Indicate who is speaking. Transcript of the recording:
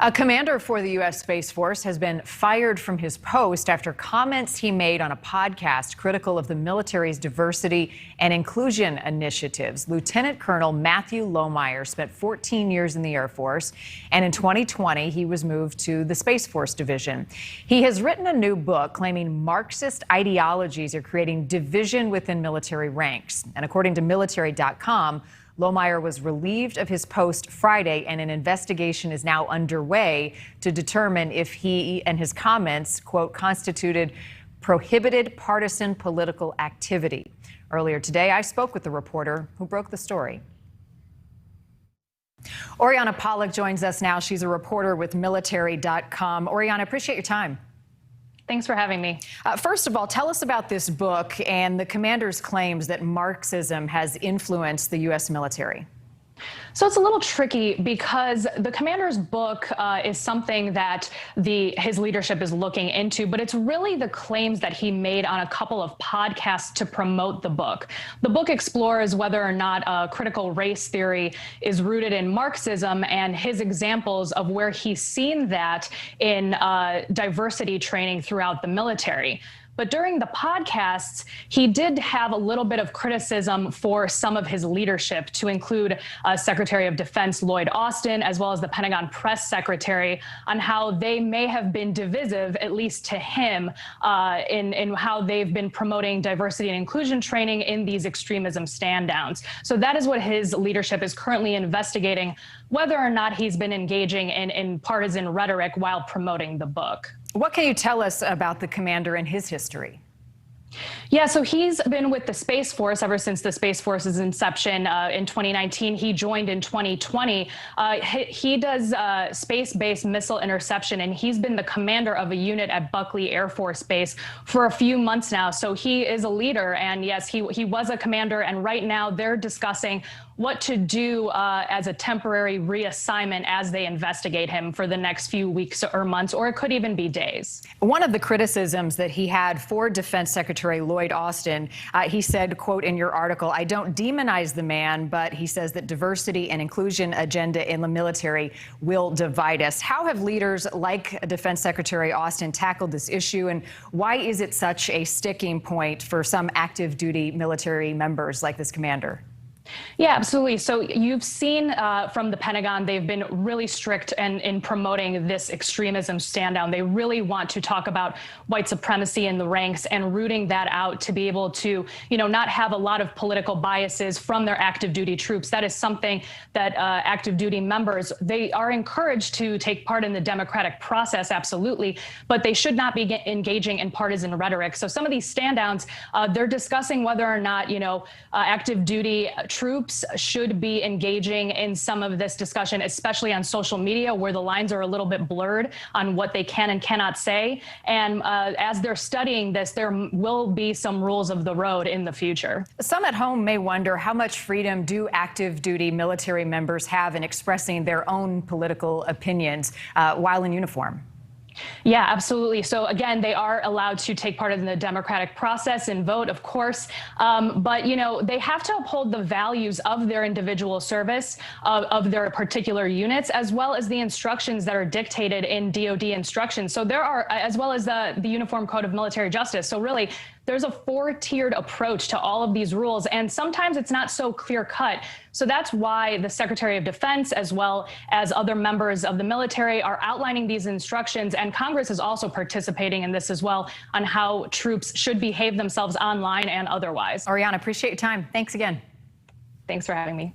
Speaker 1: A commander for the U.S. Space Force has been fired from his post after comments he made on a podcast critical of the military's diversity and inclusion initiatives. Lieutenant Colonel Matthew Lohmeier spent 14 years in the Air Force, and in 2020, he was moved to the Space Force Division. He has written a new book claiming Marxist ideologies are creating division within military ranks. And according to military.com, Lohmeier was relieved of his post Friday, and an investigation is now underway to determine if he and his comments, quote, constituted prohibited partisan political activity. Earlier today, I spoke with the reporter who broke the story. Oriana Pollock joins us now. She's a reporter with military.com. Oriana, I appreciate your time.
Speaker 2: Thanks for having me.
Speaker 1: First of all, tell us about this book and the commander's claims that Marxism has influenced the U.S. military.
Speaker 2: So it's a little tricky because the commander's book is something that his leadership is looking into, but it's really the claims that he made on a couple of podcasts to promote the book. The book explores whether or not critical race theory is rooted in Marxism and his examples of where he's seen that in diversity training throughout the military. But during the podcasts, he did have a little bit of criticism for some of his leadership, to include Secretary of Defense Lloyd Austin, as well as the Pentagon press secretary, on how they may have been divisive, at least to him, in how they've been promoting diversity and inclusion training in these extremism stand-downs. So that is what his leadership is currently investigating, whether or not he's been engaging in partisan rhetoric while promoting the book.
Speaker 1: What can you tell us about the commander and his history?
Speaker 2: Yeah, so he's been with the Space Force ever since the Space Force's inception in 2019. He joined in 2020. He does space-based missile interception, and he's been the commander of a unit at Buckley Air Force Base for a few months now. So he is a leader, and yes, he was a commander, and right now they're discussing what to do as a temporary reassignment as they investigate him for the next few weeks or months, or it could even be days.
Speaker 1: One of the criticisms that he had for Defense Secretary Lloyd Austin, he said, quote, in your article, I don't demonize the man, but he says that diversity and inclusion agenda in the military will divide us. How have leaders like Defense Secretary Austin tackled this issue, and why is it such a sticking point for some active duty military members like this commander?
Speaker 2: Yeah, absolutely. So you've seen from the Pentagon, they've been really strict in promoting this extremism stand down. They really want to talk about white supremacy in the ranks and rooting that out to be able to, not have a lot of political biases from their active duty troops. That is something that active duty members, they are encouraged to take part in the democratic process, absolutely, but they should not be engaging in partisan rhetoric. So some of these stand downs, they're discussing whether or not, active duty troops should be engaging in some of this discussion, especially on social media, where the lines are a little bit blurred on what they can and cannot say. And as they're studying this, there will be some rules of the road in the future.
Speaker 1: Some at home may wonder, how much freedom do active duty military members have in expressing their own political opinions while in uniform?
Speaker 2: Yeah, absolutely. So again, they are allowed to take part in the democratic process and vote, of course. But, they have to uphold the values of their individual service, of their particular units, as well as the instructions that are dictated in DoD instructions. So there are, as well as the Uniform Code of Military Justice. So really, there's a four-tiered approach to all of these rules, and sometimes it's not so clear-cut. So that's why the Secretary of Defense, as well as other members of the military, are outlining these instructions, and Congress is also participating in this as well, on how troops should behave themselves online and otherwise.
Speaker 1: Oriana, appreciate your time. Thanks again.
Speaker 2: Thanks for having me.